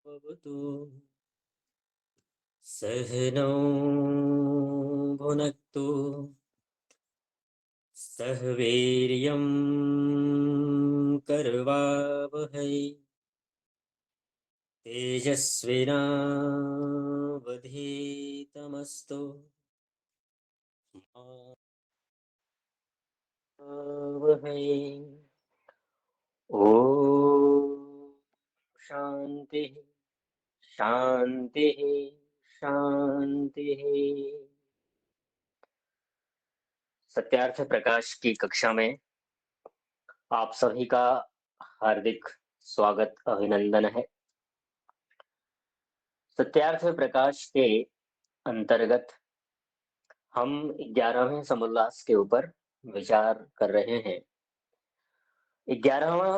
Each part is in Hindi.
भवतु सहनौ भुनक्तु सह वीर्यं करवावहै तेजस्विनावधीतमस्तु मा वहै। ॐ शान्तिः शान्तिः शान्तिः। सत्यार्थ प्रकाश की कक्षा में आप सभी का हार्दिक स्वागत अभिनंदन है। सत्यार्थ प्रकाश के अंतर्गत हम 11वें समोल्लास के ऊपर विचार कर रहे हैं। 11वां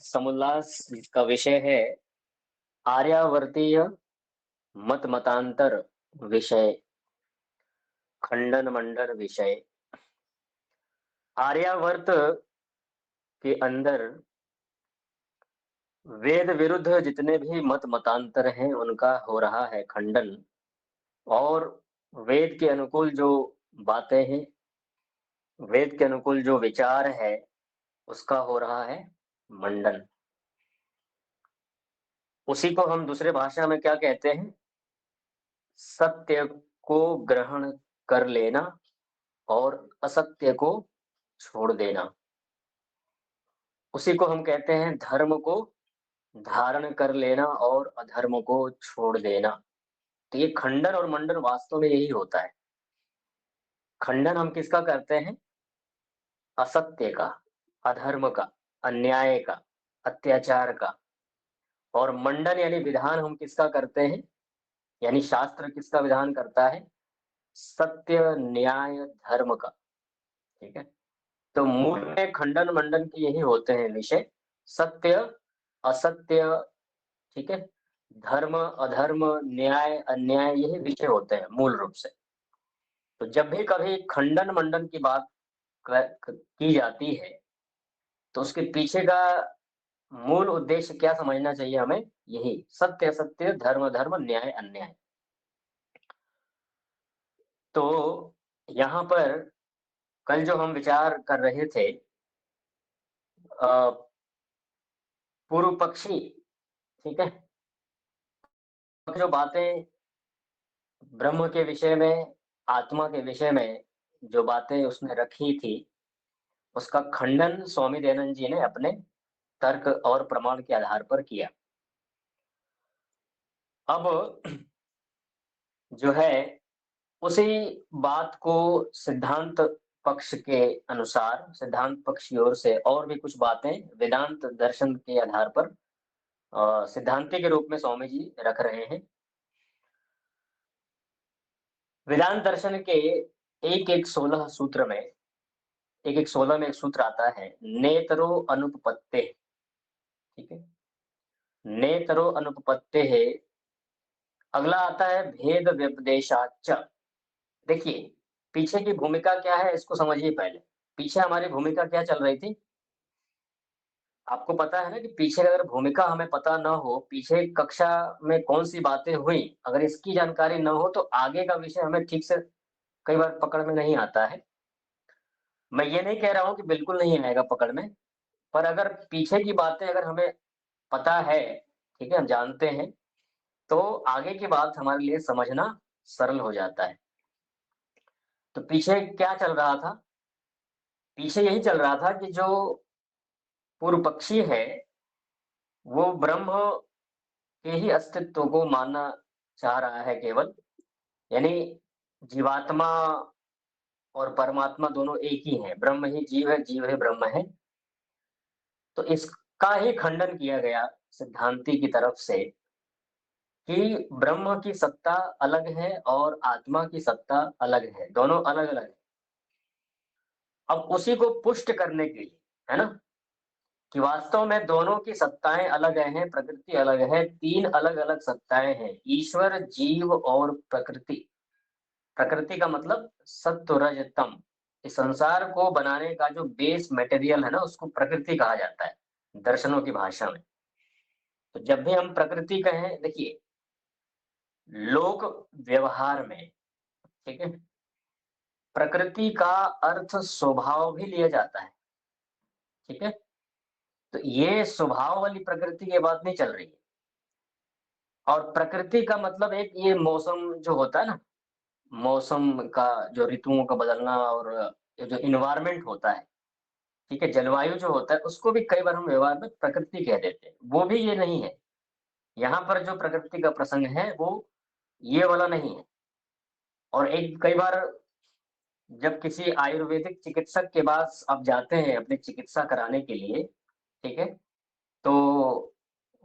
समोल्लास जिसका विषय है आर्यावर्तीय मत मतांतर विषय, खंडन मंडन विषय। आर्यावर्त के अंदर वेद विरुद्ध जितने भी मत मतांतर हैं उनका हो रहा है खंडन, और वेद के अनुकूल जो बातें हैं, वेद के अनुकूल जो विचार है, उसका हो रहा है मंडन। उसी को हम दूसरे भाषा में क्या कहते हैं? सत्य को ग्रहण कर लेना और असत्य को छोड़ देना। उसी को हम कहते हैं धर्म को धारण कर लेना और अधर्म को छोड़ देना। तो ये खंडन और मंडन वास्तव में यही होता है। खंडन हम किसका करते हैं? असत्य का, अधर्म का, अन्याय का, अत्याचार का। और मंडन यानी विधान हम किसका करते हैं? यानी शास्त्र किसका विधान करता है? सत्य, न्याय, धर्म का। ठीक है, तो मूल में खंडन मंडन के यही होते हैं विषय, सत्य, असत्य, ठीक है, धर्म, अधर्म, न्याय, अन्याय, यही विषय होते हैं मूल रूप से। तो जब भी कभी खंडन मंडन की बात की जाती है तो उसके पीछे का मूल उद्देश्य क्या समझना चाहिए हमें? यही सत्य असत्य, धर्म अधर्म, न्याय अन्याय। तो यहाँ पर कल जो हम विचार कर रहे थे, पूर्व पक्षी, ठीक है, जो बातें ब्रह्म के विषय में, आत्मा के विषय में जो बातें उसने रखी थी, उसका खंडन स्वामी दयानंद जी ने अपने तर्क और प्रमाण के आधार पर किया। अब जो है उसी बात को सिद्धांत पक्ष के अनुसार, सिद्धांत पक्ष की ओर से और भी कुछ बातें वेदांत दर्शन के आधार पर सिद्धांति के रूप में स्वामी जी रख रहे हैं। वेदांत दर्शन के 1-1-16 सूत्र में, 1-1-16 में एक सूत्र आता है, नेतरो अनुपपत्ते। ठीक है, नेतरो अनुपपत्ते है। अगला आता है भेद व्यपदेशाच। देखिए पीछे की भूमिका क्या है इसको समझिए पहले। पीछे हमारी भूमिका क्या चल रही थी? आपको पता है ना कि पीछे अगर भूमिका हमें पता ना हो, पीछे कक्षा में कौन सी बातें हुई, अगर इसकी जानकारी ना हो तो आगे का विषय हमें ठीक से कई बार पकड़ में नहीं आता है। मैं ये नहीं कह रहा हूँ कि बिल्कुल नहीं आएगा पकड़ में, पर अगर पीछे की बातें अगर हमें पता है, ठीक है, हम जानते हैं, तो आगे की बात हमारे लिए समझना सरल हो जाता है। तो पीछे क्या चल रहा था? पीछे यही चल रहा था कि जो पूर्व पक्षी है वो ब्रह्म के ही अस्तित्व को मानना चाह रहा है केवल, यानी जीवात्मा और परमात्मा दोनों एक ही हैं, ब्रह्म ही जीव है, जीव है ब्रह्म है। तो इसका ही खंडन किया गया सिद्धांति की तरफ से कि ब्रह्म की सत्ता अलग है और आत्मा की सत्ता अलग है, दोनों अलग अलग है। अब उसी को पुष्ट करने के लिए, है ना, कि वास्तव में दोनों की सत्ताएं अलग हैं, प्रकृति अलग है, तीन अलग अलग सत्ताएं हैं, ईश्वर, जीव और प्रकृति। प्रकृति का मतलब सत्व रज तम। इस संसार को बनाने का जो बेस मटेरियल है ना, उसको प्रकृति कहा जाता है दर्शनों की भाषा में। तो जब भी हम प्रकृति कहें, देखिए लोक व्यवहार में, ठीक है, प्रकृति का अर्थ स्वभाव भी लिया जाता है, ठीक है? तो ये स्वभाव वाली प्रकृति की बात नहीं चल रही है। और प्रकृति का मतलब एक ये मौसम जो होता है ना, मौसम का जो ऋतुओं का बदलना और ये जो एनवायरनमेंट होता है, ठीक है, जलवायु जो होता है, उसको भी कई बार हम व्यवहार में प्रकृति कह देते हैं। वो भी ये नहीं है। यहाँ पर जो प्रकृति का प्रसंग है, वो ये वाला नहीं है। और एक कई बार जब किसी आयुर्वेदिक चिकित्सक के पास आप जाते हैं अपनी चिकित्सा कराने के लिए, ठीक है? तो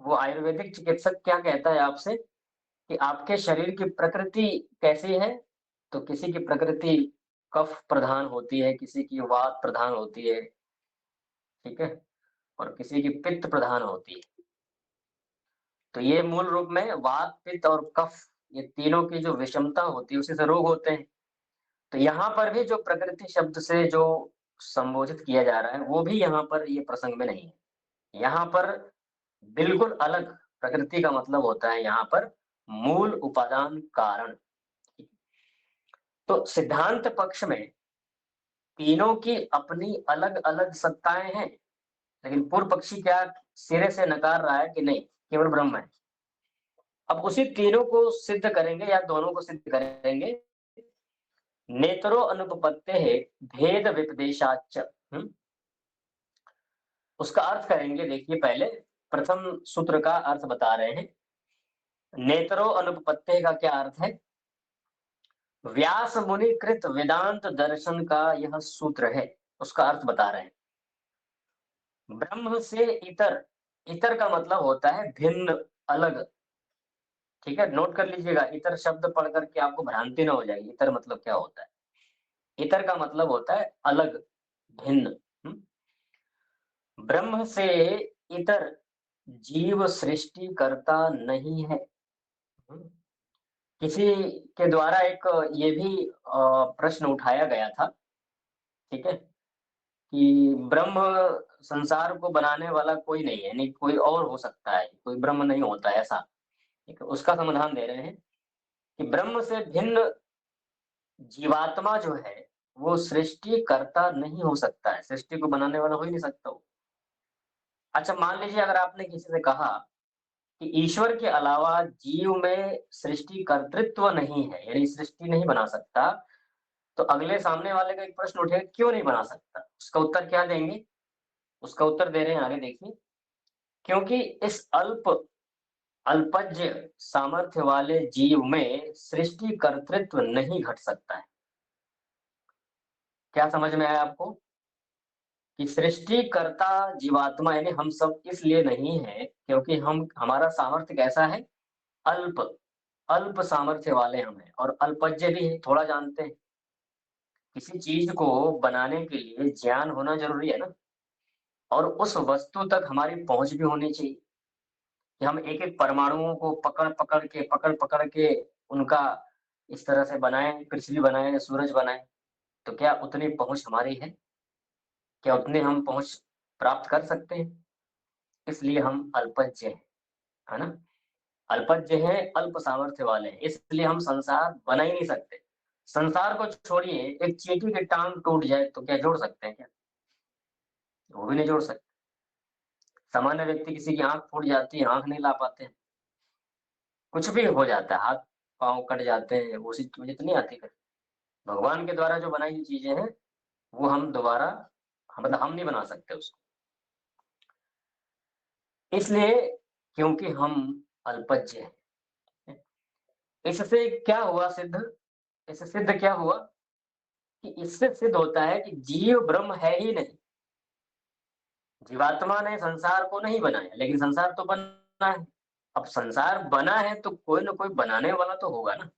वो आयुर्वेदिक चिकित्सक क्या कहता है आपसे कि आपके शरीर की प्रकृति कैसी है? तो किसी की प्रकृति कफ प्रधान होती है, किसी की वात प्रधान होती है, ठीक है? और किसी की पित्त प्रधान होती है। तो ये मूल रूप में वात, पित्त और कफ, ये तीनों की जो विषमता होती है, उसी से रोग होते हैं। तो यहाँ पर भी जो प्रकृति शब्द से जो संबोधित किया जा रहा है, वो भी यहाँ पर ये प्रसंग में नहीं है। यहाँ पर बिल्कुल अलग प्रकृति का मतलब होता है यहाँ पर मूल उपादान कारण। तो सिद्धांत पक्ष में तीनों की अपनी अलग-अलग सत्ताएँ हैं, लेकिन पूर्व पक्षी क्या सिरे से नकार रहा है कि नहीं, केवल ब्रह्म है। अब उसी तीनों को सिद्ध करेंगे या दोनों को सिद्ध करेंगे। नेत्रो अनुपपत्तेः भेद विपदेशाच्च। उसका अर्थ करेंगे, देखिए पहले प्रथम सूत्र का अर्थ बता रहे हैं। नेत्रो अनुपपत्तेः का क्या अर्थ है? व्यास मुनि कृत वेदांत दर्शन का यह सूत्र है, उसका अर्थ बता रहे हैं। ब्रह्म से इतर, इतर का मतलब होता है भिन्न, अलग, ठीक है? नोट कर लीजिएगा, इतर शब्द पढ़ करके आपको भ्रांति ना हो जाएगी। इतर मतलब क्या होता है? इतर का मतलब होता है अलग, भिन्न। ब्रह्म से इतर जीव सृष्टि करता नहीं है। हम्म, किसी के द्वारा एक ये भी प्रश्न उठाया गया था, ठीक है, कि ब्रह्म संसार को बनाने वाला कोई नहीं है, नहीं कोई और हो सकता है, कोई ब्रह्म नहीं होता है ऐसा। ठीक है, उसका समाधान दे रहे हैं कि ब्रह्म से भिन्न जीवात्मा जो है, वो सृष्टि करता नहीं हो सकता है, सृष्टि को बनाने वाला हो ही नहीं सकता वो। अच्छा, मान लीजिए अगर आपने किसी से कहा कि ईश्वर के अलावा जीव में सृष्टि कर्तृत्व नहीं है, यानी सृष्टि नहीं बना सकता, तो अगले सामने वाले का एक प्रश्न उठेगा, क्यों नहीं बना सकता? उसका उत्तर क्या देंगे? उसका उत्तर दे रहे हैं, आगे देखिए। क्योंकि इस अल्पज्य सामर्थ्य वाले जीव में सृष्टि कर्तृत्व नहीं घट सकता है। क्या समझ में आया आपको? कि सृष्टिकर्ता जीवात्मा यानी हम सब इसलिए नहीं है क्योंकि हम हमारा सामर्थ्य कैसा है? अल्प, अल्प सामर्थ्य वाले हम हैं और अल्पज्य भी है, थोड़ा जानते हैं। किसी चीज को बनाने के लिए ज्ञान होना जरूरी है ना, और उस वस्तु तक हमारी पहुंच भी होनी चाहिए कि हम एक-एक परमाणुओं को पकड़-पकड़ के उनका इस तरह से बनाएँ, पृथ्वी बनाएँ, सूरज बनाएँ। तो क्या उतनी पहुंच हमारी है? क्या उतने हम पहुंच प्राप्त कर सकते हैं? इसलिए हम अल्पज्य हैं, है ना? अल्पज्य हैं, अल्प सामर्थ्य वाले हैं, इसलिए हम संसार बना ही नहीं सकते। संसार को छोड़िए, एक चींटी की टाँग टूट जाए तो क्या जोड़ सकते हैं क्या? वो भी नहीं जोड़ सकते। सामान्य व्यक्ति किसी की आँख फूट जाती है, आँख नहीं ला पाते हैं। कुछ भी हो जाता है, हाथ-पाँव कट जाते हैं, वो सी मुझे तो नहीं आती फिर। भगवान के द्वारा जो बनाई हुई चीज़ें हैं, वो हम दोबारा मतलब हम नहीं बना सकते उसको। इसलिए क्योंकि हम अल्पज्य हैं। इससे क्या हुआ सिद्ध? इससे सिद्ध क्या हुआ कि इससे सिद्ध होता है कि जीव ब्रह्म है ही नहीं। जीवात्मा ने संसार को नहीं बनाया, लेकिन संसार तो बना है। अब संसार बना है तो कोई न कोई बनाने वाला तो होगा ना,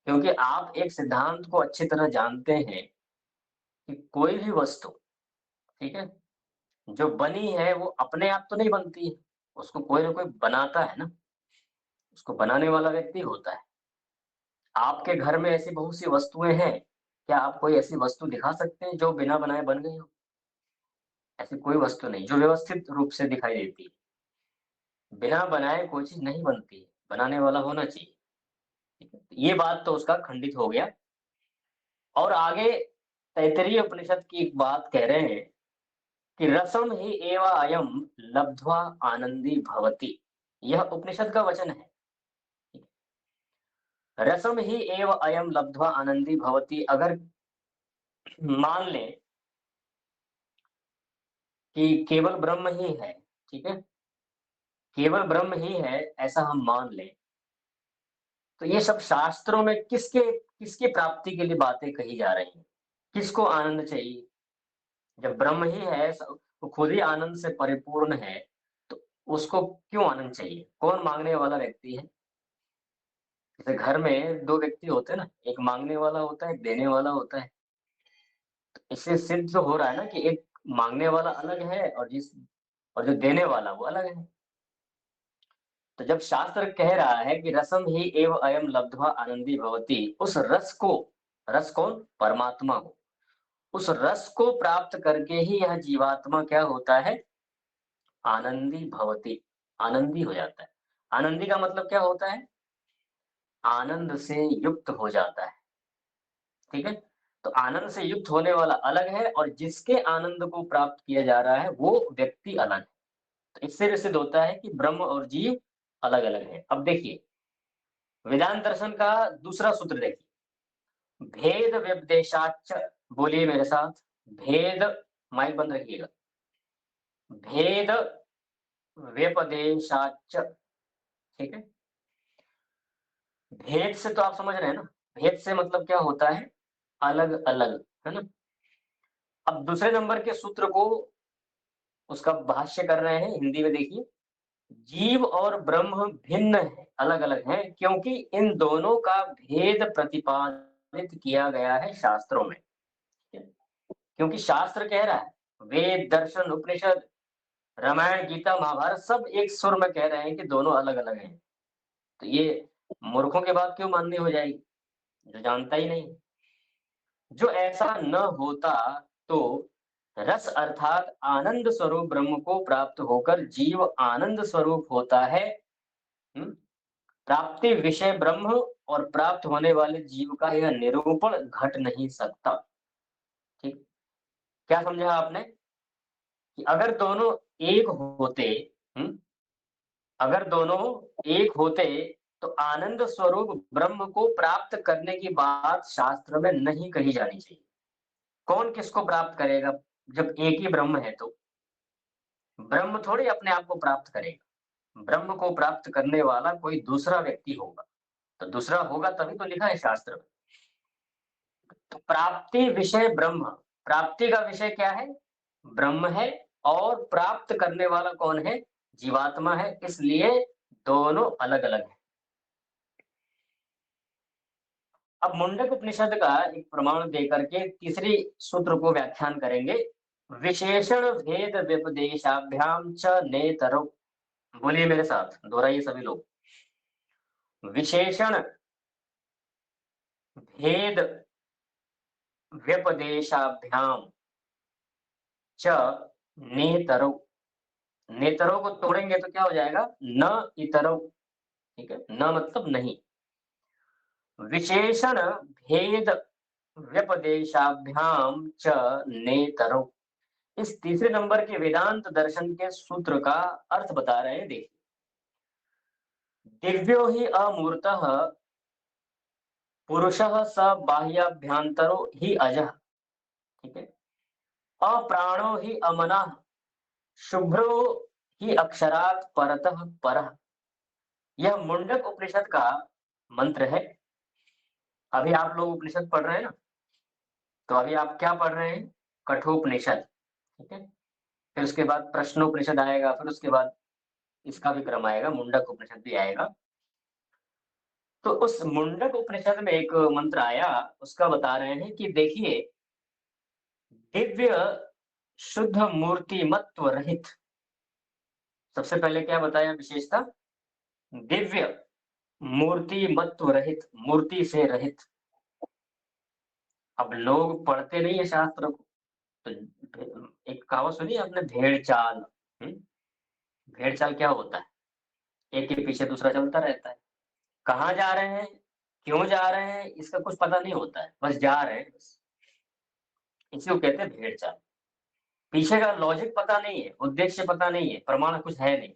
क्योंकि आप एक सिद्धांत को अच्छी तरह जानते हैं कि कोई भी वस्तु, ठीक है, जो बनी है वो अपने आप तो नहीं बनती है, उसको कोई न कोई बनाता है ना, उसको बनाने वाला व्यक्ति होता है। आपके घर में ऐसी बहुत सी वस्तुएँ हैं, क्या आप कोई ऐसी वस्तु दिखा सकते हैं जो बिना बनाए बन गई हो? ऐसी कोई वस्तु नहीं, जो व्यवस्थित रूप से दिखाई देती है। बिना बनाए कोई चीज नहीं बनती है, बनाने वाला होना चाहिए। ठीक है, ये बात तो उसका खंडित हो गया। और आगे तैत्तिरीय उपनिषद की एक बात कह रहे हैं कि रसम ही एव अयम लब्ध्वा आनंदी भवति। यह उपनिषद का वचन है। रसम ही एव अयम लब्ध्वा आनंदी भवति। अगर मान लें कि केवल ब्रह्म ही है, ठीक है, केवल ब्रह्म ही है, ऐसा हम मान लें, तो ये सब शास्त्रों में किसके किसकी प्राप्ति के लिए बातें कही जा रही हैं? किसको आनंद चाहिए? जब ब्रह्म ही है, वो खुद ही आनंद से परिपूर्ण है, तो उसको क्यों आनंद चाहिए? कौन मांगने वाला व्यक्ति है? जैसे घर में दो व्यक्ति होते हैं ना, एक मांगने वाला होता है, एक देने वाला होता है। तो इससे सिद्ध हो रहा है ना कि एक मांगने वाला अलग है और जो देने वाला वो अलग है। तो जब शास्त्र कह रहा है कि रसम ही एव अयम लब्ध्वा आनंदी भवति, उस रस को, रस कौन? परमात्मा हो। उस रस को प्राप्त करके ही यह जीवात्मा क्या होता है? आनंदी भवति, आनंदी हो जाता है। आनंदी का मतलब क्या होता है? आनंद से युक्त हो जाता है। ठीक है? तो आनंद से युक्त होने वाला अलग है और जिसके आनंद को प्राप्त किया जा रहा है वो व्यक्ति अलग है। तो इससे भी सिद्ध होता है कि ब्रह्म और जीव अलग-अलग हैं। अब देखिए, वेदांत दर्शन का दूसरा सूत्र देखिए, भेद व्यपदेशाच्च। बोलिए मेरे साथ, भेद, माइक बंद रखिएगा। भेद व्यपदेशाच्च। ठीक है? भेद से तो आप समझ रहे हैं ना? भेद से मतलब क्या होता है? अलग-अलग, है ना? अब दूसरे नंबर के सूत्र को, उसका भाष्य कर रहे हैं हिंदी में, देखिए। जीव और ब्रह्म भिन्न है, अलग-अलग हैं, क्योंकि इन दोनों का भेद प्रतिपादित किया गया है शास्त्रों में। क्योंकि शास्त्र कह रहा है, वेद, दर्शन, उपनिषद, रामायण, गीता, महाभारत सब एक सुर में कह रहे हैं कि दोनों अलग-अलग हैं। तो ये मूर्खों की बात क्यों माननी हो जाएगी, जो जानता ही नहीं। जो ऐसा न होता तो रस अर्थात आनंद स्वरूप ब्रह्म को प्राप्त होकर जीव आनंद स्वरूप होता है। प्राप्ति विषय ब्रह्म और प्राप्त होने वाले जीव का यह निरूपण घट नहीं सकता। ठीक, क्या समझा आपने? कि अगर दोनों एक होते, हम्म अगर दोनों एक होते तो आनंद स्वरूप ब्रह्म को प्राप्त करने की बात शास्त्र में नहीं कही जानी चाहिए। कौन किसको प्राप्त करेगा? जब एक ही ब्रह्म है तो ब्रह्म थोड़ी अपने आप को प्राप्त करेगा। ब्रह्म को प्राप्त करने वाला कोई दूसरा व्यक्ति होगा। तो दूसरा होगा तभी तो लिखा है शास्त्र में। तो प्राप्ति विषय ब्रह्म, प्राप्ति का विषय क्या है? ब्रह्म है। और प्राप्त करने वाला कौन है? जीवात्मा है। इसलिए दोनों अलग-अलग हैं। अब मुंडक उपनिषद का एक प्रमाण देकर के तीसरी सूत्र को व्याख्यान करेंगे। विशेषण भेद व्यपदेशाभ्याम च नेतरो। बोलिए मेरे साथ, दोहराइए सभी लोग। विशेषण भेद व्यपदेशाभ्याम च नेतरो। नेतरों को तोड़ेंगे तो क्या हो जाएगा? न इतरो। ठीक है? न मतलब नहीं। विशेषण भेद व्यपदेशाभ्याम च नेतरो। इस तीसरे नंबर के वेदांत दर्शन के सूत्र का अर्थ बता रहे हैं, देखिए। दिव्यो ही अमूर्तः पुरुषः स बाह्याभ्यंतरो ही अजः। ठीक है? अप्राणो ही अमनः शुभ्रो ही अक्षरात् परतः परः। यह मुंडक उपनिषद का मंत्र है। अभी आप लोग उपनिषद पढ़ रहे हैं ना, तो अभी आप क्या पढ़ रहे हैं? कठोपनिषद। ठीक है? फिर उसके बाद प्रश्नोपनिषद आएगा, फिर उसके बाद इसका भी क्रम आएगा, मुंडक उपनिषद भी आएगा। तो उस मुंडक उपनिषद में एक मंत्र आया, उसका बता रहे हैं कि देखिए, दिव्य शुद्ध मूर्तिमत्व रहित। सबसे पहले क्या बताया विशेषता? दिव्य मूर्तिमत्व रहित, मूर्ति से रहित। अब लोग पढ़ते नहीं है शास्त्र को। तो एक कहावत सुनी आपने, भेड़ चाल? भेड़ चाल क्या होता है? एक के पीछे दूसरा चलता रहता है। कहाँ जा रहे हैं, क्यों जा रहे हैं, इसका कुछ पता नहीं होता है, बस जा रहे हैं बस। इसी को कहते हैं भेड़ चाल। पीछे का लॉजिक पता नहीं है, उद्देश्य पता नहीं है, प्रमाण कुछ है नहीं,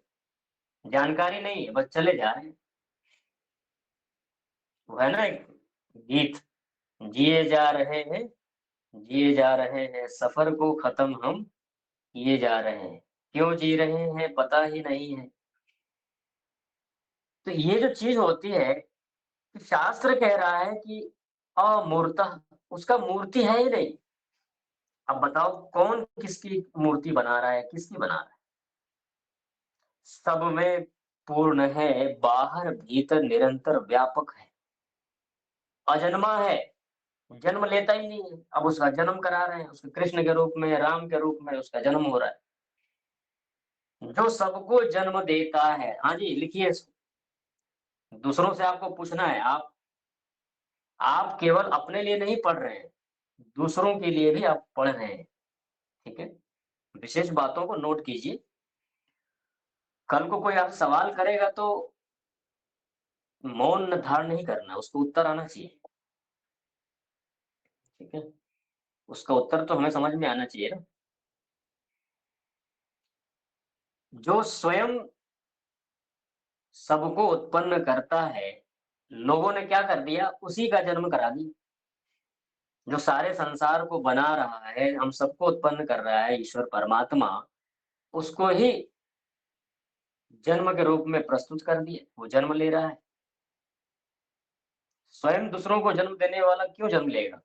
जानकारी नहीं है, बस चले जा रहे हैं। वो है ना एक गीत, जिए जा रहे हैं, जिए जा रहे हैं, सफर को खत्म हम किए जा रहे हैं, क्यों जी रहे हैं पता ही नहीं है। तो ये जो चीज होती है, कि शास्त्र कह रहा है कि अमूर्तः, उसका मूर्ति है ही नहीं। अब बताओ कौन किसकी मूर्ति बना रहा है, किसकी बना रहा है? सब में पूर्ण है, बाहर भीतर निरंतर व्यापक है, अजन्मा है, जन्म लेता ही नहीं है। अब उसका जन्म करा रहे हैं, उसके कृष्ण के रूप में, राम के रूप में उसका जन्म हो रहा है। जो सबको जन्म देता है, हाँ जी लिखिए इसको। दूसरों से आपको पूछना है, आप केवल अपने लिए नहीं पढ़ रहे हैं, दूसरों के लिए भी आप पढ़ रहे हैं। ठीक है, विशेष बातों को नोट कीजिए। कल को कोई आप सवाल करेगा तो मौन धारण नहीं करना, उसको उत्तर आना चाहिए। ठीक है, उसका उत्तर तो हमें समझ में आना चाहिए ना। जो स्वयं सबको उत्पन्न करता है, लोगों ने क्या कर दिया, उसी का जन्म करा दिया। जो सारे संसार को बना रहा है, हम सबको उत्पन्न कर रहा है, ईश्वर परमात्मा, उसको ही जन्म के रूप में प्रस्तुत कर दिए, वो जन्म ले रहा है। स्वयं दूसरों को जन्म देने वाला क्यों जन्म लेगा?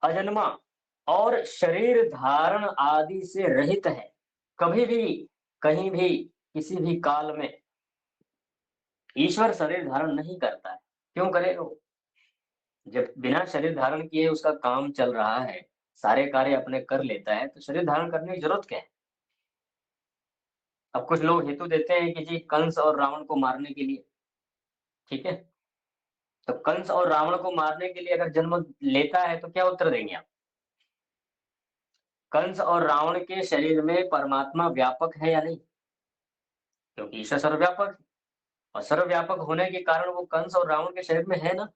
अजन्मा और शरीर धारण आदि से रहित है, कभी भी, कहीं भी, किसी भी काल में ईश्वर शरीर धारण नहीं करता है। क्यों करेगा वो? जब बिना शरीर धारण किए उसका काम चल रहा है, सारे कार्य अपने कर लेता है, तो शरीर धारण करने की जरूरत क्या है? अब कुछ लोग हेतु देते हैं कि जी कंस और रावण को मारने के लिए। ठीक है, तो कंस और रावण को मारने के लिए अगर जन्म लेता है तो क्या उत्तर देंगे आप? कंस और रावण के शरीर में परमात्मा व्यापक है या नहीं? क्योंकि ईश्वर सर्वव्यापक है, और सर्वव्यापक होने के कारण वो कंस और रावण के शरीर में है ना।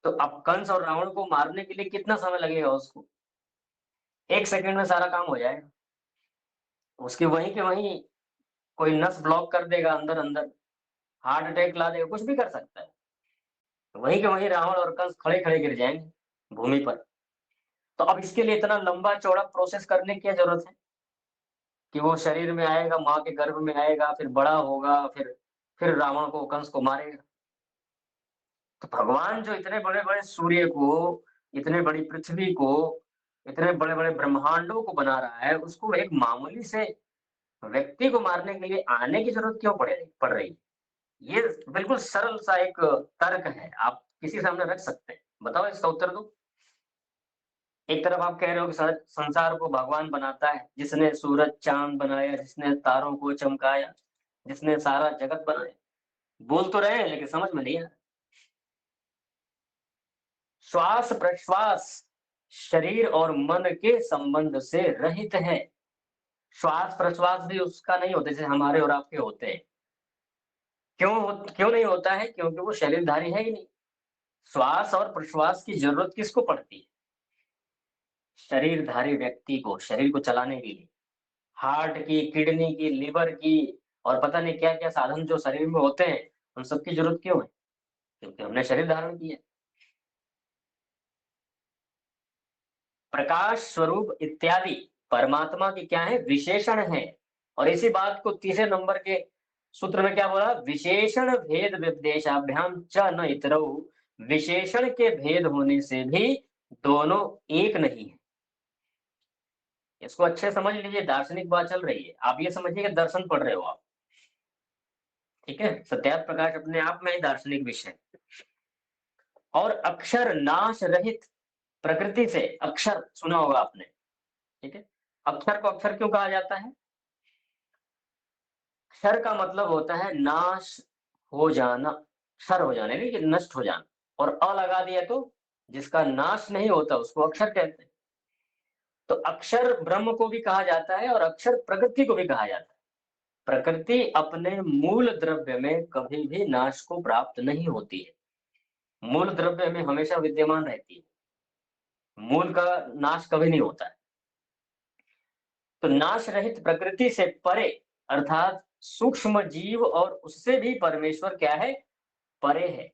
तो अब कंस और रावण को मारने के लिए कितना समय लगेगा उसको? 1 सेकंड में सारा काम हो जाएगा। उसके वहीं के वहीं कोई नस ब्लॉक कर देगा अंदर अंदर, हार्ट अटैक ला देगा, कुछ भी कर सकता है। वहीं के वहीं रावण और कंस खड़े खड़े गिर जाएंगे भूमि पर। तो अब इसके लिए इतना लंबा चौड़ा प्रोसेस करने की क्या जरूरत है? कि वो शरीर में आएगा, माँ के गर्भ में आएगा, फिर बड़ा होगा, फिर रावण को, कंस को मारेगा। तो भगवान जो इतने बड़े बड़े सूर्य को, इतने बड़ी पृथ्वी को, इतने बड़े बड़े ब्रह्मांडों को बना रहा है, उसको एक मामूली से व्यक्ति को मारने के लिए आने की जरूरत क्यों पड़ रही है? ये बिल्कुल सरल सा एक तर्क है, आप किसी सामने रख सकते हैं। बताओ इसका उत्तर दो। एक तरफ आप कह रहे हो कि संसार को भगवान बनाता है, जिसने सूरज चांद बनाया, जिसने तारों को चमकाया, जिसने सारा जगत बनाया। बोल तो रहे हैं लेकिन समझ में नहीं आ रहा। श्वास प्रश्वास शरीर और मन के संबंध से रहित है। श्वास प्रश्वास भी उसका नहीं होता जैसे हमारे और आपके होते हैं। क्यों नहीं होता है? क्योंकि वो शरीरधारी है ही नहीं। श्वास और प्रश्वास की जरूरत किसको पड़ती है? शरीरधारी व्यक्ति को, शरीर को चलाने के लिए। हार्ट की, किडनी की, लिवर की, और पता नहीं क्या क्या साधन जो शरीर में होते हैं, उन सबकी जरूरत क्यों है? क्योंकि हमने शरीर धारण किया। प्रकाश स्वरूप इत्यादि परमात्मा की क्या है? विशेषण है। और इसी बात को तीसरे नंबर के सूत्र में क्या बोला? विशेषण भेद विद्वेशाभ्याम च न इतरौ। विशेषण के भेद होने से भी दोनों एक नहीं है। इसको अच्छे समझ लीजिए, दार्शनिक बात चल रही है, आप ये समझिए कि दर्शन पढ़ रहे हो आप। ठीक है, सत्यार्थ प्रकाश अपने आप में ही दार्शनिक विषय। और अक्षर नाश रहित प्रकृति से, अक्षर सुना होगा आपने। ठीक है, अक्षर को अक्षर क्यों कहा जाता है? क्षर का मतलब होता है नाश हो जाना, क्षर हो जाना यानी कि नष्ट हो जाना। और अ लगा दिया तो जिसका नाश नहीं होता उसको अक्षर कहते हैं। तो अक्षर ब्रह्म को भी कहा जाता है और अक्षर प्रकृति को भी कहा जाता है। प्रकृति अपने मूल द्रव्य में कभी भी नाश को प्राप्त नहीं होती है। मूल द्रव्य में हमेशा विद्यमान रहती है। मूल का नाश कभी नहीं होता है। तो नाश रहित प्रकृति से परे अर्थात सूक्ष्म जीव और उससे भी परमेश्वर क्या है? परे है।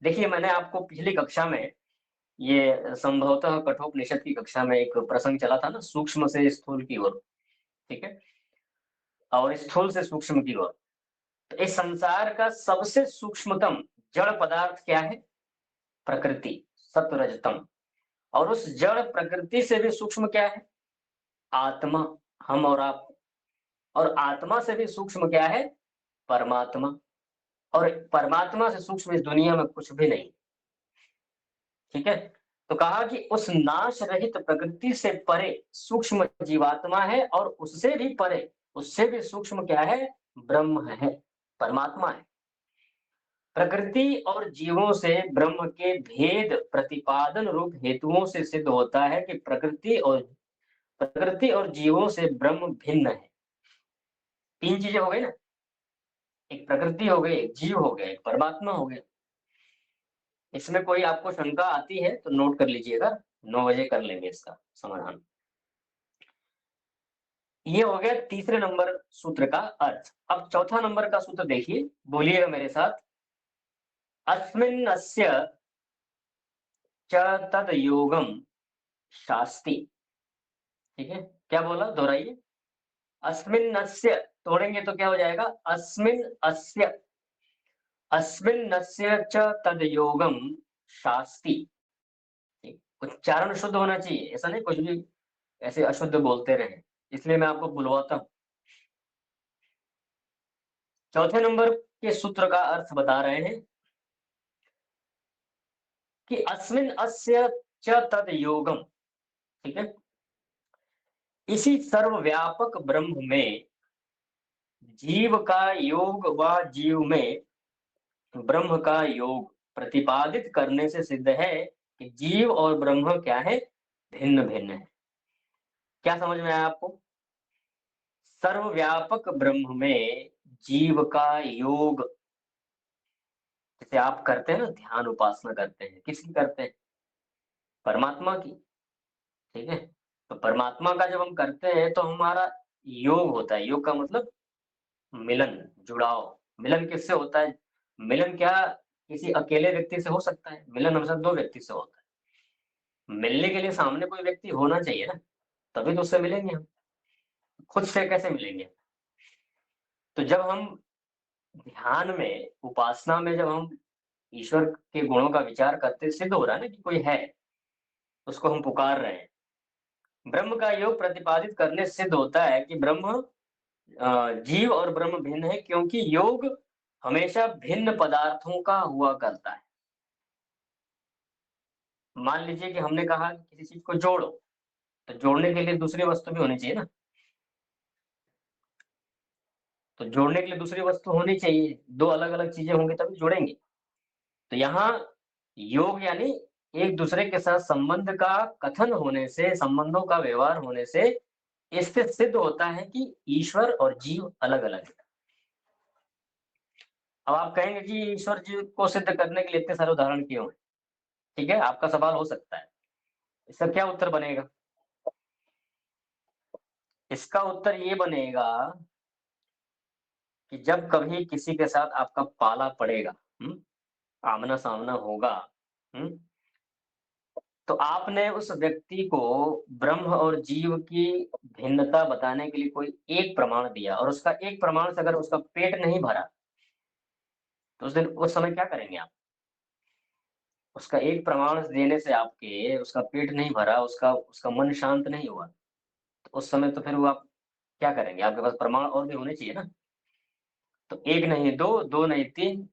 देखिए, मैंने आपको पिछली कक्षा में ये संभवतः कठोपनिषद की कक्षा में एक प्रसंग चला था ना, सूक्ष्म से स्थूल की ओर, ठीक है? और स्थूल से सूक्ष्म की ओर। तो इस संसार का सबसे सूक्ष्मतम जड़ पदार्थ क्या है? प्रकृति, सत्वरजतम। और उस जड़ प्रकृति से भी सूक्ष्म क्या है? आत्मा, हम और आप। और आत्मा से भी सूक्ष्म क्या है? परमात्मा। और परमात्मा से सूक्ष्म इस दुनिया में कुछ भी नहीं। ठीक है? तो कहा कि उस नाश रहित प्रकृति से परे सूक्ष्म जीवात्मा है और उससे भी परे, उससे भी सूक्ष्म क्या है? ब्रह्म है, परमात्मा है। प्रकृति और जीवों से ब्रह्म के भेद प्रतिपादन रूप हेतुओं से सिद्ध होता है कि प्रकृति और जीवों से ब्रह्म भिन्न है। तीन चीजें हो गई ना, एक प्रकृति हो गई, एक जीव हो गया, एक परमात्मा हो गया। इसमें कोई आपको शंका आती है तो नोट कर लीजिएगा, 9 बजे कर लेंगे इसका समाधान। ये हो गया तीसरे नंबर सूत्र का अर्थ। अब चौथा नंबर का सूत्र देखिए, बोलिएगा मेरे साथ। अस्मिन्नस्य च तद योगम शास्ति। ठीक है, क्या बोला? दोहराइए। अस्मिन्नस्य तोड़ेंगे तो क्या हो जाएगा? अस्मिन्नस्य च तद योगम शास्ति। उच्चारण शुद्ध होना चाहिए, ऐसा नहीं कुछ भी ऐसे अशुद्ध बोलते रहे, इसलिए मैं आपको बुलवाता हूं। चौथे नंबर के सूत्र का अर्थ बता रहे हैं कि अस्मिन अस्य च तद योगम। ठीक है, इसी सर्वव्यापक ब्रह्म में जीव का योग व जीव में ब्रह्म का योग प्रतिपादित करने से सिद्ध है कि जीव और ब्रह्म क्या है? भिन्न भिन्न है। क्या समझ में आया आपको? सर्वव्यापक ब्रह्म में जीव का योग, जैसे आप करते हैं ना, ध्यान उपासना करते हैं, किसकी करते हैं? परमात्मा की। ठीक है, तो परमात्मा का जब हम करते हैं तो हमारा योग होता है। योग का मतलब मिलन, जुड़ाव। मिलन किससे होता है? मिलन क्या किसी अकेले व्यक्ति से हो सकता है? मिलन हमेशा दो व्यक्ति से होता है। मिलने के लिए सामने कोई व्यक्ति होना चाहिए ना, तभी तो उससे मिलेंगे हम। खुद से कैसे मिलेंगे? तो जब हम ध्यान में, उपासना में, जब हम ईश्वर के गुणों का विचार करते, सिद्ध हो रहा है ना कि कोई है, उसको हम पुकार रहे हैं। ब्रह्म का योग प्रतिपादित करने से सिद्ध होता है कि ब्रह्म जीव और ब्रह्म भिन्न है, क्योंकि योग हमेशा भिन्न पदार्थों का हुआ करता है। मान लीजिए कि हमने कहा कि किसी चीज को जोड़ो, तो जोड़ने के लिए दूसरी वस्तु भी होनी चाहिए ना। तो जोड़ने के लिए दूसरी वस्तु होनी चाहिए, दो अलग अलग चीजें होंगी तभी जोड़ेंगे। तो यहाँ योग यानी एक दूसरे के साथ संबंध का कथन होने से, संबंधों का व्यवहार होने से इससे सिद्ध होता है कि ईश्वर और जीव अलग अलग है। अब आप कहेंगे कि ईश्वर जीव को सिद्ध करने के लिए इतने सारे उदाहरण क्यों हैं? ठीक है, आपका सवाल हो सकता है। इसका क्या उत्तर बनेगा? इसका उत्तर ये बनेगा कि जब कभी किसी के साथ आपका पाला पड़ेगा, आमना सामना होगा, हम्म, तो आपने उस व्यक्ति को ब्रह्म और जीव की भिन्नता बताने के लिए कोई एक प्रमाण दिया, और उसका एक प्रमाण से अगर उसका पेट नहीं भरा, तो उस समय क्या करेंगे आप? उसका एक प्रमाण देने से आपके उसका पेट नहीं भरा, उसका उसका मन शांत नहीं हुआ, तो उस समय तो फिर वो आप क्या करेंगे? आपके पास प्रमाण और भी होने चाहिए ना। तो एक नहीं दो, दो नहीं तीन,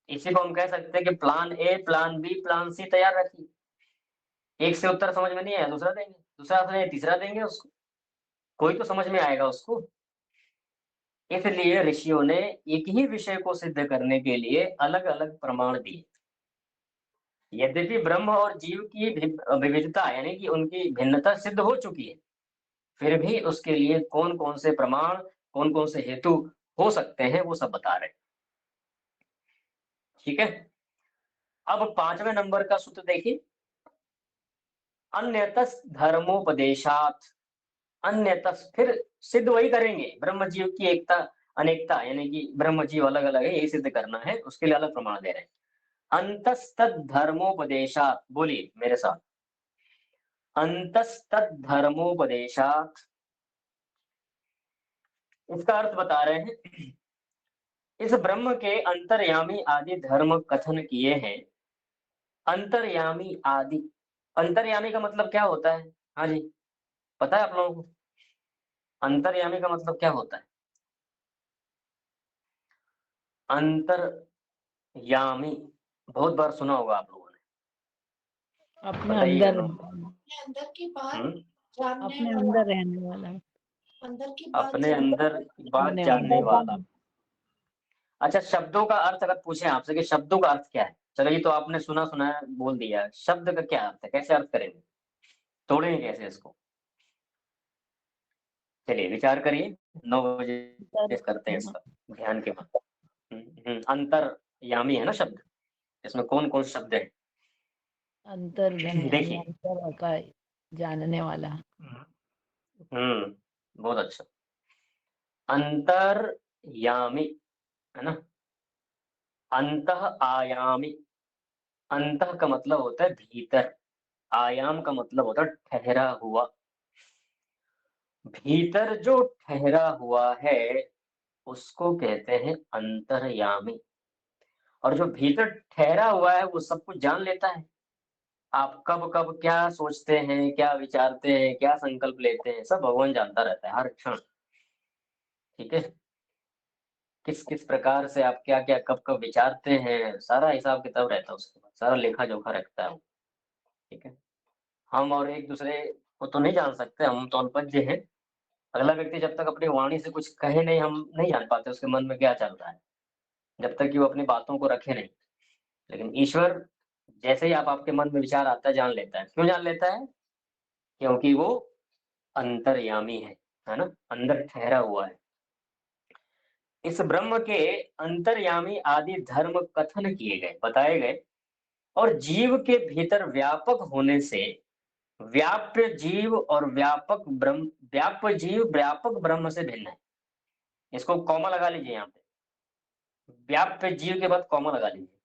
इसी को हम कह सकते हैं कि plan A, plan B, plan C तैयार रखिए। एक से उत्तर समझ में नहीं आया, दूसरा देंगे, दूसरा नहीं, तीसरा देंगे उसको, कोई तो समझ में आएगा उसको। इसलिए ऋषियों ने एक ही विषय को सिद्ध करने के लिए अलग अलग प्रमाण दिए। यद्यपि ब्रह्म और जीव की विविधता यानी कि उनकी भिन्नता सिद्ध हो चुकी है, फिर भी उसके लिए कौन कौन से प्रमाण, कौन कौन से हेतु हो सकते हैं वो सब बता रहे हैं। ठीक है, अब 5वें नंबर का सूत्र देखिए, अन्यतस धर्मोपदेशात। अन्यतस, फिर सिद्ध वही करेंगे, ब्रह्म जीव की एकता अनेकता, यानी कि ब्रह्म जीव अलग अलग है, यही सिद्ध करना है, उसके लिए अलग प्रमाण दे रहे हैं। अंतस्तद धर्मोपदेशात, बोलिए मेरे साथ, अंतस्तद धर्मोपदेशात। इसका अर्थ बता रहे हैं, इस ब्रह्म के अंतर्यामी आदि धर्म कथन किए हैं। अंतर्यामी आदि, अंतर्यामी का मतलब क्या होता है? हाँ जी, पता है आप लोगों को अंतर्यामी का मतलब क्या होता है? अंतर्यामी बहुत बार सुना होगा आप लोगों ने, अपने बताइएगा अंदर, अंदर की बात हम्म, जानने अपने वाला, अंदर रहने वाला, अंदर की बात अपने अंदर की बात जानने जानने वाला। वाला। अच्छा, शब्दों का अर्थ अगर पूछे आपसे कि शब्दों का अर्थ क्या है, चलो ये तो आपने सुना सुना है, बोल दिया, शब्द का क्या अर्थ है, कैसे अर्थ करेंगे, तोड़ेंगे कैसे इसको? चलिए विचार करिए, 9 बजे करते हैं इसका ध्यान के बाद। अंतर्यामी है ना शब्द, इसमें कौन कौन शब्द है? अंतर यानी देखिए, अंतर का जानने वाला। बहुत अच्छा, अंतर्यामी है ना, अंतः आयामी। अंतः का मतलब होता है भीतर, आयाम का मतलब होता है ठहरा हुआ। भीतर जो ठहरा हुआ है उसको कहते हैं अंतर्यामी। और जो भीतर ठहरा हुआ है वो सब कुछ जान लेता है। आप कब कब क्या सोचते हैं, क्या विचारते हैं, क्या संकल्प लेते हैं, सब भगवान जानता रहता है हर क्षण। ठीक है, किस किस प्रकार से आप क्या क्या कब कब विचारते हैं, सारा हिसाब किताब रहता है उसके पास, सारा लेखा जोखा रखता है वो। ठीक है, हम और एक दूसरे को तो नहीं जान सकते, हम तो अल्पज्ञ हैं। अगला व्यक्ति जब तक अपनी वाणी से कुछ कहे नहीं, हम नहीं जान पाते उसके मन में क्या चल रहा है, जब तक कि वो अपनी बातों को रखे नहीं। लेकिन ईश्वर जैसे ही आपके मन में विचार आता है जान लेता है। क्यों जान लेता है? क्योंकि वो अंतर्यामी है ना, अंदर ठहरा हुआ है। इस ब्रह्म के अंतर्यामी आदि धर्म कथन किए गए, बताए गए, और जीव के भीतर व्यापक होने से व्याप्य जीव और व्यापक ब्रह्म, व्याप्य जीव व्यापक ब्रह्म से भिन्न है। इसको कॉमा लगा लीजिए यहाँ पे, व्याप्य जीव के बाद कॉमा लगा लीजिए।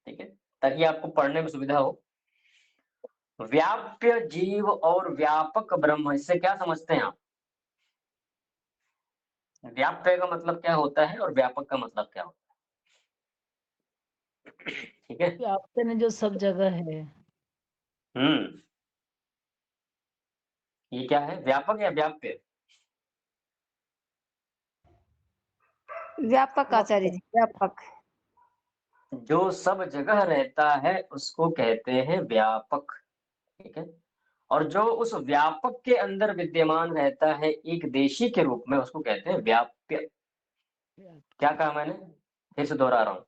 ठीक है, ताकि आपको पढ़ने में सुविधा हो। व्याप्य जीव और व्यापक ब्रह्म, इससे क्या समझते हैं आप? व्याप्य का मतलब क्या होता है और व्यापक का मतलब क्या होता है? ठीक है, आपके ने जो सब जगह है, हम्म, ये क्या है, व्यापक या व्याप्य? व्यापक आचार्य जी, व्यापक। जो सब जगह रहता है उसको कहते हैं व्यापक। ठीक है, और जो उस व्यापक के अंदर विद्यमान रहता है एक देशी के रूप में, उसको कहते हैं व्याप्य। क्या कहा मैंने? फिर से दोहरा रहा हूं,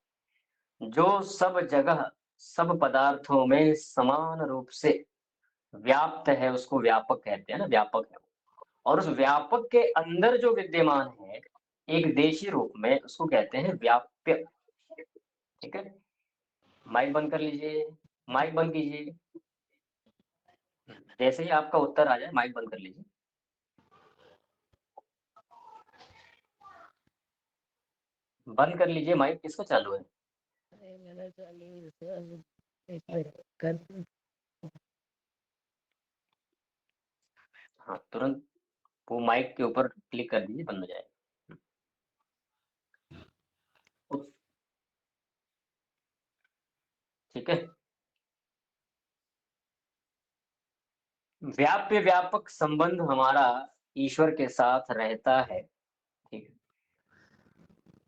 जो सब जगह सब पदार्थों में समान रूप से व्याप्त है उसको व्यापक कहते हैं ना, व्यापक है। और उस व्यापक के अंदर जो विद्यमान है एक देशी रूप में, उसको कहते हैं व्याप्य। ठीक है, माइक बंद कर लीजिए, माइक बंद कीजिए, जैसे ही आपका उत्तर आ जाए माइक बंद कर लीजिए। बंद कर लीजिए माइक, किसका चालू है? मेरा चालू कर। हाँ, तुरंत वो माइक के ऊपर क्लिक कर दीजिए, बंद हो जाएगा। ठीक है, व्याप्य व्यापक संबंध हमारा ईश्वर के साथ रहता है। ठीक है,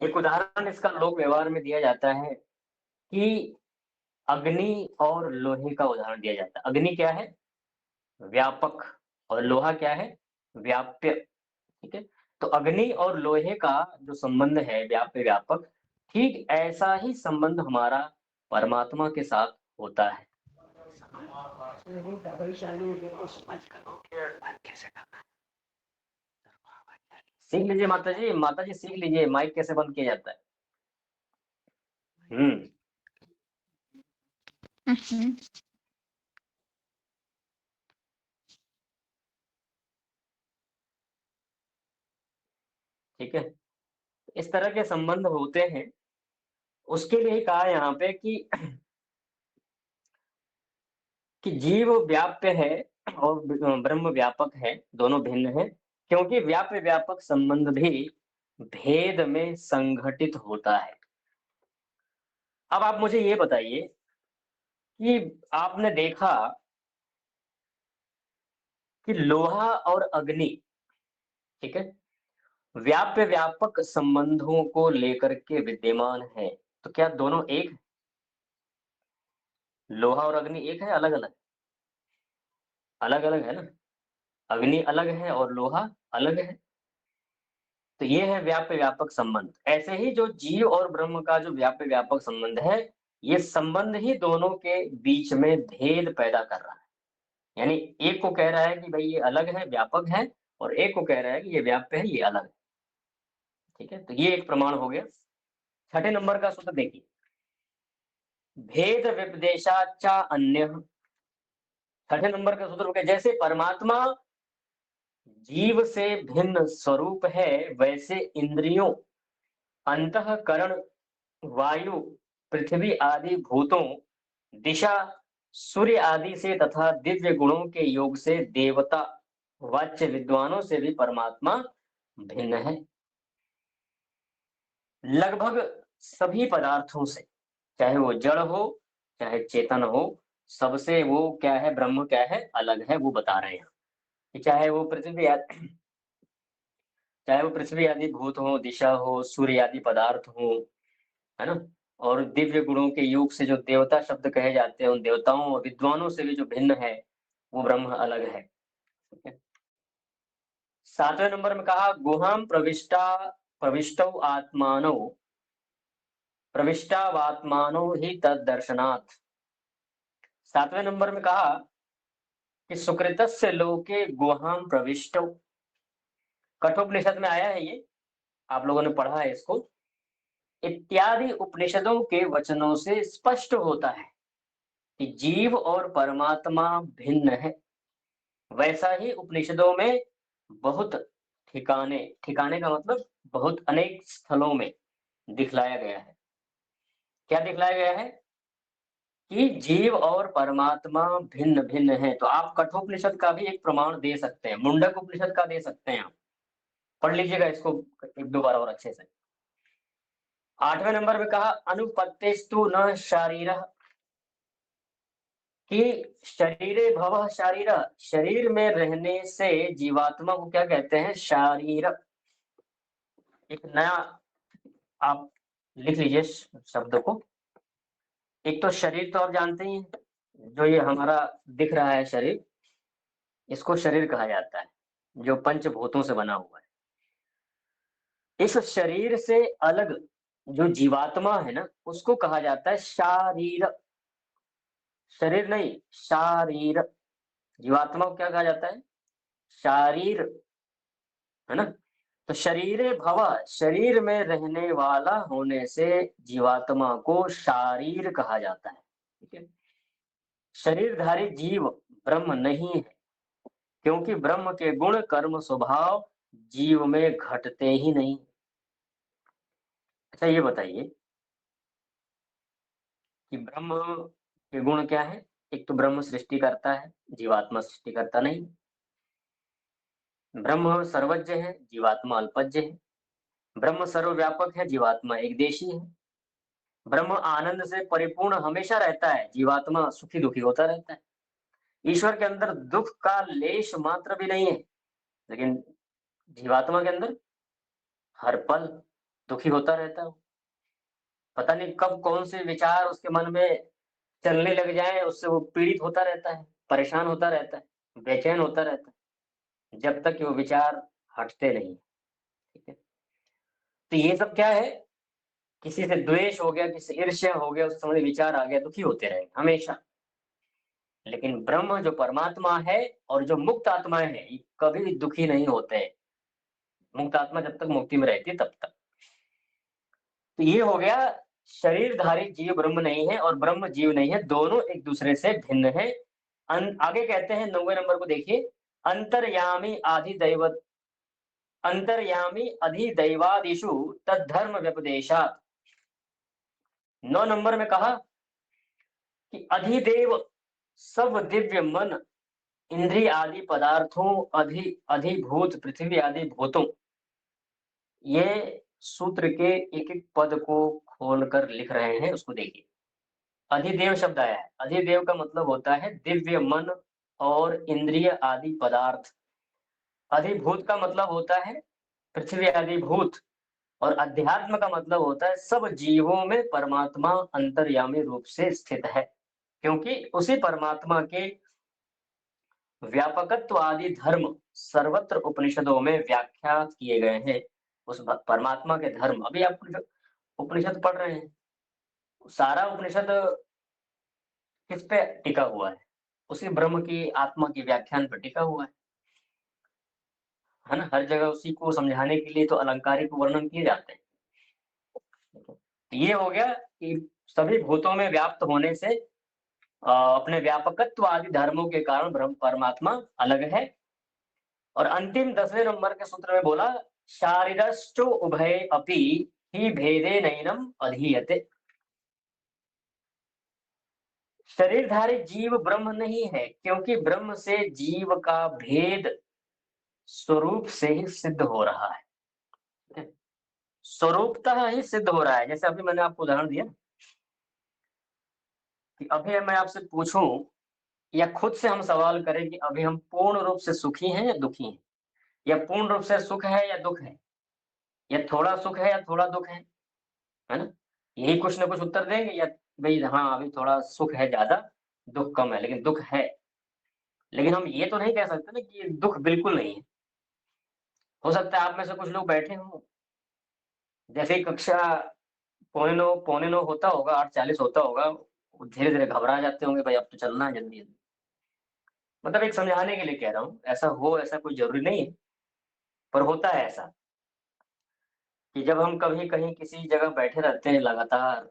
एक उदाहरण इसका लोक व्यवहार में दिया जाता है कि अग्नि और लोहे का उदाहरण दिया जाता है। अग्नि क्या है? व्यापक। और लोहा क्या है? व्याप्य। ठीक है, तो अग्नि और लोहे का जो संबंध है व्याप्य व्यापक, ठीक ऐसा ही संबंध हमारा परमात्मा के साथ होता है। सीख लीजिए माता जी सीख लीजिए माइक कैसे बंद किया जाता है। ठीक है, इस तरह के संबंध होते हैं। उसके लिए कहा यहाँ पे कि जीव व्याप्य है और ब्रह्म व्यापक है, दोनों भिन्न है, क्योंकि व्याप्य व्यापक संबंध भी भेद में संघटित होता है। अब आप मुझे ये बताइए कि आपने देखा कि लोहा और अग्नि, ठीक है, व्याप्य व्यापक संबंधों को लेकर के विद्यमान है, तो क्या दोनों एक? लोहा और अग्नि एक है, अलग अलग? अलग अलग है ना, अग्नि अलग है और लोहा अलग है। तो ये है व्याप्य व्यापक संबंध। ऐसे ही जो जीव और ब्रह्म का जो व्याप्य व्यापक संबंध है, ये संबंध ही दोनों के बीच में भेद पैदा कर रहा है। यानी एक को कह रहा है कि भाई ये अलग है, व्यापक है, और एक को कह रहा है कि ये व्याप्य है, ये अलग है। ठीक है, तो ये एक प्रमाण हो गया। छठे नंबर का सूत्र देखिए, भेद विपदेशाचा अन्य। छठे नंबर का सूत्र क्या? जैसे परमात्मा जीव से भिन्न स्वरूप है, वैसे इंद्रियों, अंतःकरण, वायु, पृथ्वी आदि भूतों, दिशा, सूर्य आदि से तथा दिव्य गुणों के योग से देवता वाच्य विद्वानों से भी परमात्मा भिन्न है। लगभग सभी पदार्थों से, चाहे वो जड़ हो चाहे चेतन हो, सबसे वो क्या है, ब्रह्म क्या है, अलग है। वो बता रहे हैं कि चाहे वो पृथ्वी आदि भूत हो, दिशा हो, सूर्य आदि पदार्थ हो, है ना, और दिव्य गुणों के योग से जो देवता शब्द कहे जाते हैं, उन देवताओं और विद्वानों से भी जो भिन्न है, वो ब्रह्म अलग है। ठीक है। सातवें नंबर में कहा, गुहाम प्रविष्टौ आत्मानो प्रविष्टावात्मानो ही तद दर्शनात्। सातवें नंबर में कहा कि सुकृतस्य लोके गुहाम प्रविष्टौ। कठोपनिषद में आया है ये, आप लोगों ने पढ़ा है इसको। इत्यादि उपनिषदों के वचनों से स्पष्ट होता है कि जीव और परमात्मा भिन्न है। वैसा ही उपनिषदों में बहुत ठिकाने, ठिकाने का मतलब बहुत अनेक स्थलों में दिखलाया गया है। क्या दिखलाया गया है? कि जीव और परमात्मा भिन्न भिन्न है। तो आप कठोपनिषद का भी एक प्रमाण दे सकते हैं, मुंडक उपनिषद का दे सकते हैं। आप पढ़ लीजिएगा इसको एक दो बार और अच्छे से। आठवें नंबर में कहा, अनुपत्तिस्तु न शारीरः, कि शरीरे भवः शारीरः, शरीर में रहने से जीवात्मा को क्या कहते हैं, शारीर। एक नया आप लिख लीजिए शब्द को। एक तो शरीर तो आप जानते ही हैं, जो ये हमारा दिख रहा है शरीर, इसको शरीर कहा जाता है, जो पंचभूतों से बना हुआ है। इस शरीर से अलग जो जीवात्मा है ना, उसको कहा जाता है शारीर। शरीर नहीं, शारीर। जीवात्मा को क्या कहा जाता है, शारीर, है ना। तो शरीरे भव, शरीर में रहने वाला होने से जीवात्मा को शारीर कहा जाता है। ठीक है। शरीरधारी जीव ब्रह्म नहीं है, क्योंकि ब्रह्म के गुण कर्म स्वभाव जीव में घटते ही नहीं। अच्छा ये बताइए कि ब्रह्म के गुण क्या है? एक तो ब्रह्म सृष्टि करता है, जीवात्मा सृष्टि करता नहीं। ब्रह्म सर्वज्ञ है, जीवात्मा अल्पज्ञ है। ब्रह्म सर्वव्यापक है, जीवात्मा एकदेशी है। ब्रह्म आनंद से परिपूर्ण हमेशा रहता है, जीवात्मा सुखी दुखी होता रहता है। ईश्वर के अंदर दुख का लेश मात्र भी नहीं है, लेकिन जीवात्मा के अंदर हर पल दुखी होता रहता है। पता नहीं कब कौन से विचार उसके मन में चलने लग जाए, उससे वो पीड़ित होता रहता है, परेशान होता रहता है, बेचैन होता रहता है, जब तक कि वो विचार हटते नहीं। ठीक है। तो ये सब क्या है, किसी से द्वेष हो गया, किसी से ईर्ष्या हो गया, उस समय विचार आ गया, दुखी होते रहेंगे हमेशा। लेकिन ब्रह्म जो परमात्मा है और जो मुक्त आत्माएं हैं, ये कभी भी दुखी नहीं होते हैं। मुक्त आत्मा जब तक मुक्ति में रहती है तब तक। तो ये हो गया शरीरधारी जीव ब्रह्म नहीं है और ब्रह्म जीव नहीं है, दोनों एक दूसरे से भिन्न है। आगे कहते हैं 9वें नंबर को देखिए, अंतर्यामी अंतर्यामी अधिदैवादिषु तद्धर्म व्यपदेशात्। 9 नंबर में कहा कि अधिदेव सब दिव्य मन इंद्रिय आदि पदार्थों अधिभूत पृथ्वी आदि भूतों, ये सूत्र के एक एक पद को खोलकर लिख रहे हैं, उसको देखिए। अधिदेव शब्द आया है, अधिदेव का मतलब होता है दिव्य मन और इंद्रिय आदि पदार्थ। अधिभूत का मतलब होता है पृथ्वी आदि भूत, और अध्यात्म का मतलब होता है सब जीवों में परमात्मा अंतर्यामी रूप से स्थित है, क्योंकि उसी परमात्मा के व्यापकत्व आदि धर्म सर्वत्र उपनिषदों में व्याख्यात किए गए हैं। उस परमात्मा के धर्म, अभी आप उपनिषद पढ़ रहे हैं, सारा उपनिषद किस पे टिका हुआ है? उसी ब्रह्म की आत्मा की व्याख्यान पर टिका हुआ है ना। हर जगह उसी को समझाने के लिए तो अलंकारिक वर्णन किए जाते हैं। ये हो गया कि सभी भूतों में व्याप्त होने से अपने व्यापकत्व आदि धर्मों के कारण ब्रह्म परमात्मा अलग है। और अंतिम 10वें नंबर के सूत्र में बोला, शारीरश्चो उभय अपि ही भेदे नैनम अधीयते। शरीरधारी जीव ब्रह्म नहीं है, क्योंकि ब्रह्म से जीव का भेद स्वरूप से ही सिद्ध हो रहा है, स्वरूपतः ही सिद्ध हो रहा है। जैसे अभी मैंने आपको उदाहरण दिया कि अभी मैं आपसे पूछूं या खुद से हम सवाल करें कि अभी हम पूर्ण रूप से सुखी हैं या दुखी हैं, या पूर्ण रूप से सुख है या दुख है, या थोड़ा सुख है या थोड़ा दुख है ना। यही कुछ ना कुछ उत्तर देंगे, या भाई हाँ अभी थोड़ा सुख है ज्यादा, दुख कम है, लेकिन दुख है। लेकिन हम ये तो नहीं कह सकते ना कि दुख बिल्कुल नहीं है। हो सकता है आप में से कुछ लोग बैठे हों, जैसे ही कक्षा पौने नौ होता होगा, 8:40 होता होगा, धीरे धीरे घबरा जाते होंगे, भाई अब तो चलना है जल्दी जल्दी। मतलब एक समझाने के लिए कह रहा हूँ, ऐसा हो ऐसा कोई जरूरी नहीं है, पर होता है ऐसा कि जब हम कभी कहीं किसी जगह बैठे रहते हैं लगातार,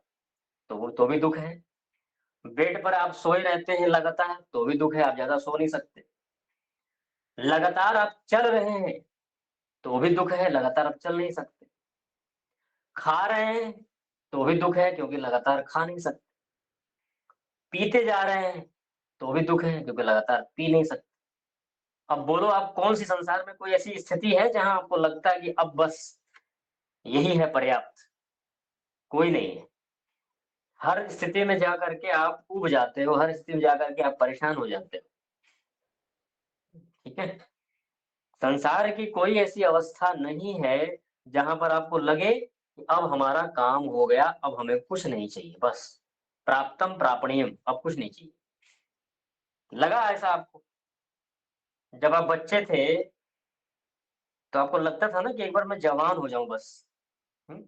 तो वो तो भी दुख है। बेड पर आप सोए रहते हैं लगातार, तो भी दुख है, आप ज्यादा सो नहीं सकते। लगातार आप चल रहे हैं, तो भी दुख है, लगातार आप चल नहीं सकते। खा रहे हैं, तो भी दुख है, क्योंकि लगातार खा नहीं सकते। पीते जा रहे हैं, तो भी दुख है, क्योंकि लगातार पी नहीं सकते। अब बोलो, आप कौन सी संसार में कोई ऐसी स्थिति है जहां आपको लगता है कि अब बस यही है पर्याप्त? कोई नहीं है। हर स्थिति में जा करके आप ऊब जाते हो, हर स्थिति में जा करके आप परेशान हो जाते हो। ठीक है। संसार की कोई ऐसी अवस्था नहीं है जहां पर आपको लगे कि अब हमारा काम हो गया, अब हमें कुछ नहीं चाहिए, बस प्राप्तम प्रापणीयम, अब कुछ नहीं चाहिए। लगा ऐसा आपको? जब आप बच्चे थे तो आपको लगता था ना कि एक बार मैं जवान हो जाऊं बस। हम्म?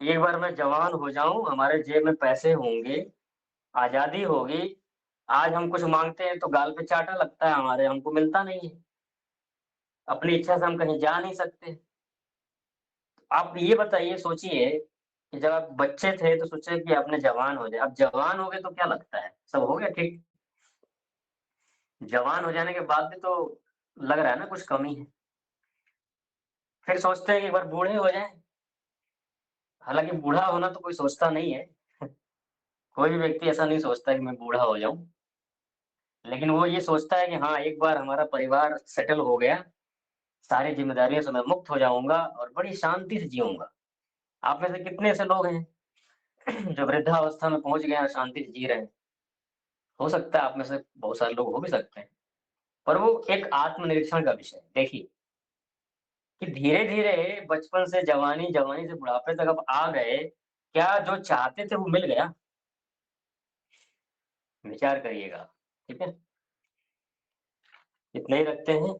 एक बार मैं जवान हो जाऊं, हमारे जेब में पैसे होंगे, आजादी होगी। आज हम कुछ मांगते हैं तो गाल पे चाटा लगता है हमारे, हमको मिलता नहीं है। अपनी इच्छा से हम कहीं जा नहीं सकते। आप ये बताइए, सोचिए कि जब आप बच्चे थे तो सोचे कि आपने जवान हो जाए, अब जवान हो गए तो क्या लगता है, सब हो गया ठीक। जवान हो जाने के बाद भी तो लग रहा है ना कुछ कमी है। फिर सोचते हैं कि एक बार बूढ़े हो जाएं। हालांकि बूढ़ा होना तो कोई सोचता नहीं है, कोई भी व्यक्ति ऐसा नहीं सोचता कि मैं बूढ़ा हो जाऊं। लेकिन वो ये सोचता है कि हाँ एक बार हमारा परिवार सेटल हो गया, सारी जिम्मेदारियों से मैं मुक्त हो जाऊंगा और बड़ी शांति से जीऊंगा। आप में से कितने ऐसे लोग हैं जो वृद्धावस्था में पहुंच गए और शांति से जी रहे हैं? हो सकता है आप में से बहुत सारे लोग हो भी सकते हैं, पर वो एक आत्मनिरीक्षण का विषय है। देखिए कि धीरे धीरे बचपन से जवानी, जवानी से बुढ़ापे तक अब आ गए, क्या जो चाहते थे वो मिल गया? विचार करिएगा। ठीक है, इतना ही रखते हैं,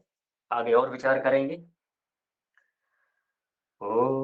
आगे और विचार करेंगे। ओ